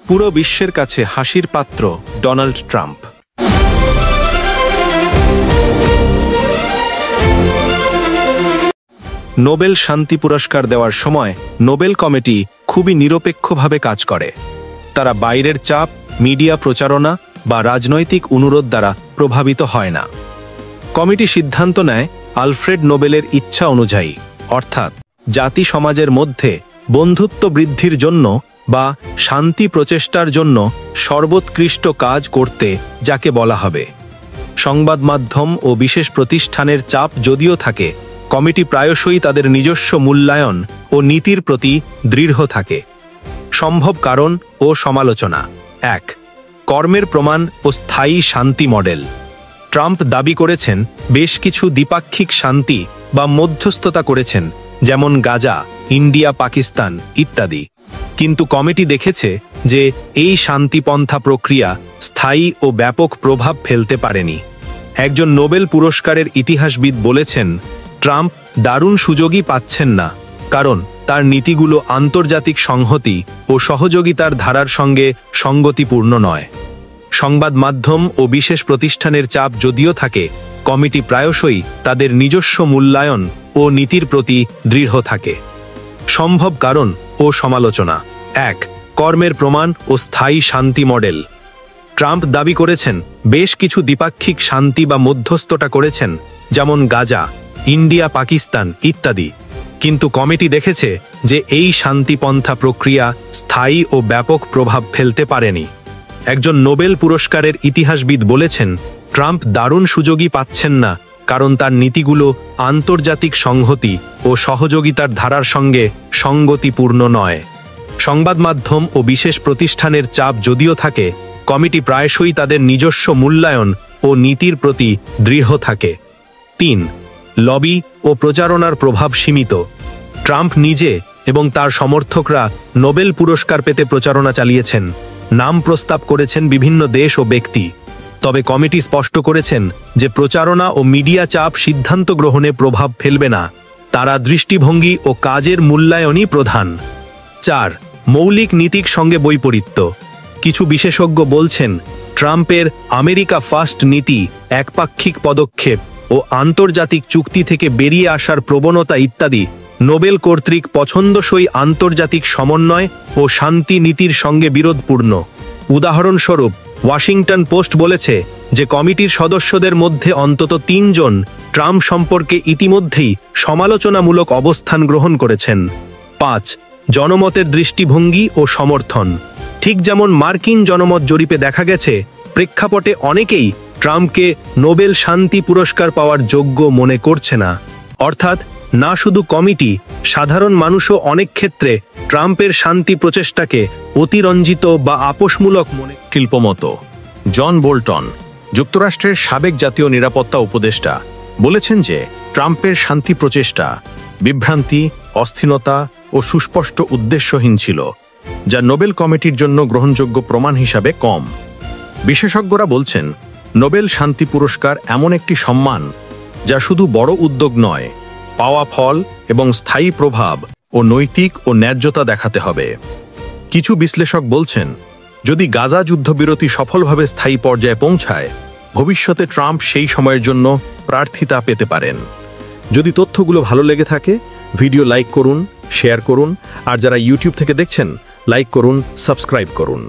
পুরো বিশ্বের কাছে হাসির পাত্র ডোনাল্ড ট্রাম্প। নোবেল শান্তি পুরস্কার দেওয়ার সময় নোবেল কমিটি খুবই নিরপেক্ষভাবে কাজ করে। তারা বাইরের চাপ, মিডিয়া প্রচারণা বা রাজনৈতিক অনুরোধ দ্বারা প্রভাবিত হয় না। কমিটি সিদ্ধান্ত নেয় আলফ্রেড নোবেলের ইচ্ছা অনুযায়ী, অর্থাৎ জাতি সমাজের মধ্যে বন্ধুত্ব বৃদ্ধির জন্য বা শান্তি প্রচেষ্টার জন্য সর্বোৎকৃষ্ট কাজ করতে যাকে বলা হবে। সংবাদ মাধ্যম ও বিশেষ প্রতিষ্ঠানের চাপ যদিও থাকে, কমিটি প্রায়শই তাদের নিজস্ব মূল্যায়ন ও নীতির প্রতি দৃঢ় থাকে। সম্ভব কারণ ও সমালোচনা। 1. কর্মের প্রমাণ ও স্থায়ী শান্তি মডেল। ট্রাম্প দাবি করেছেন বেশ কিছু দ্বিপাক্ষিক শান্তি বা মধ্যস্থতা করেছেন, যেমন গাজা, ইন্ডিয়া, পাকিস্তান ইত্যাদি। কিন্তু কমিটি দেখেছে যে এই শান্তিপন্থা প্রক্রিয়া স্থায়ী ও ব্যাপক প্রভাব ফেলতে পারেনি। একজন নোবেল পুরস্কারের ইতিহাসবিদ বলেছেন, ট্রাম্প দারুণ সুযোগই পাচ্ছেন না, কারণ তার নীতিগুলো আন্তর্জাতিক সংহতি ও সহযোগিতার ধারার সঙ্গে সঙ্গতিপূর্ণ নয়। সংবাদ মাধ্যম ও বিশেষ প্রতিষ্ঠানের চাপ যদিও থাকে, কমিটি প্রায়শই তাদের নিজস্ব মূল্যায়ন ও নীতির প্রতি দৃঢ় থাকে। সম্ভব কারণ ও সমালোচনা। 1. কর্মের প্রমাণ ও স্থায়ী শান্তি মডেল। ট্রাম্প দাবি করেছেন বেশ কিছু দ্বিপাক্ষিক শান্তি বা মধ্যস্থতা করেছেন, যেমন গাজা, ইন্ডিয়া, পাকিস্তান ইত্যাদি। কিন্তু কমিটি দেখেছে যে এই শান্তিপন্থা প্রক্রিয়া স্থায়ী ও ব্যাপক প্রভাব ফেলতে পারেনি। একজন নোবেল পুরস্কারের ইতিহাসবিদ বলেছেন, ট্রাম্প দারুণ সুযোগই পাচ্ছেন না, কারণ তার নীতিগুলো আন্তর্জাতিক সংহতি ও সহযোগিতার ধারার সঙ্গে সঙ্গতিপূর্ণ নয়। সংবাদ মাধ্যম ও বিশেষ প্রতিষ্ঠানের চাপ যদিও থাকে, কমিটি প্রায়শই তাদের নিজস্ব মূল্যায়ন ও নীতির প্রতি দৃঢ় থাকে। 3. লবি ও প্রচারণার প্রভাব সীমিত। ট্রাম্প নিজে এবং তার সমর্থকরা নোবেল পুরস্কার পেতে প্রচারণা চালিয়েছেন, নাম প্রস্তাব করেছেন বিভিন্ন দেশ ও ব্যক্তি। তবে কমিটি স্পষ্ট করেছেন যে প্রচারণা ও মিডিয়া চাপ সিদ্ধান্ত গ্রহণে প্রভাব ফেলবে না, তারা দৃষ্টিভঙ্গি ও কাজের মূল্যায়নই প্রধান। 4. মৌলিক নীতির সঙ্গে বৈপরীত্য। কিছু বিশেষজ্ঞ বলছেন, ট্রাম্পের আমেরিকা ফার্স্ট নীতি, একপাক্ষিক পদক্ষেপ ও আন্তর্জাতিক চুক্তি থেকে বেরিয়ে আসার প্রবণতা ইত্যাদি নোবেল কর্তৃক পছন্দসই আন্তর্জাতিক সমন্বয় ও শান্তি নীতির সঙ্গে বিরোধপূর্ণ। উদাহরণস্বরূপ, ওয়াশিংটন পোস্ট বলেছে যে কমিটির সদস্যদের মধ্যে অন্তত 3 জন ট্রাম্প সম্পর্কে ইতিমধ্যেই সমালোচনামূলক অবস্থান গ্রহণ করেছেন। 5. জনমতের দৃষ্টিভঙ্গি ও সমর্থন। ঠিক যেমন মার্কিন জনমত জরিপে দেখা গেছে, প্রেক্ষাপটে অনেকেই ট্রাম্পকে নোবেল শান্তি পুরস্কার পাওয়ার যোগ্য মনে করছে না। অর্থাৎ না শুধু কমিটি, সাধারণ মানুষও অনেক ক্ষেত্রে ট্রাম্পের শান্তি প্রচেষ্টাকে অতিরঞ্জিত বা আপোষমূলক মনে। শিল্পমত জন বোল্টন, যুক্তরাষ্ট্রের সাবেক জাতীয় নিরাপত্তা উপদেষ্টা, বলেছেন যে ট্রাম্পের শান্তি প্রচেষ্টা বিভ্রান্তি, অস্থিরতা ও সুস্পষ্ট উদ্দেশ্যহীন ছিল, যা নোবেল কমিটির জন্য গ্রহণযোগ্য প্রমাণ হিসাবে কম। বিশেষজ্ঞরা বলছেন, নোবেল শান্তি পুরস্কার এমন একটি সম্মান যা শুধু বড় উদ্যোগ নয়, পাওয়া ফল এবং স্থায়ী প্রভাব ও নৈতিক ও ন্যায্যতা দেখাতে হবে। কিছু বিশ্লেষক বলছেন, যদি গাজা যুদ্ধবিরতি সফলভাবে স্থায়ী পর্যায়ে পৌঁছায়, ভবিষ্যতে ট্রাম্প সেই সময়ের জন্য প্রার্থিতা পেতে পারেন। যদি তথ্যগুলো ভালো লেগে থাকে, ভিডিও লাইক করুন, শেয়ার করুন, আর যারা ইউটিউব থেকে দেখছেন, লাইক করুন, সাবস্ক্রাইব করুন।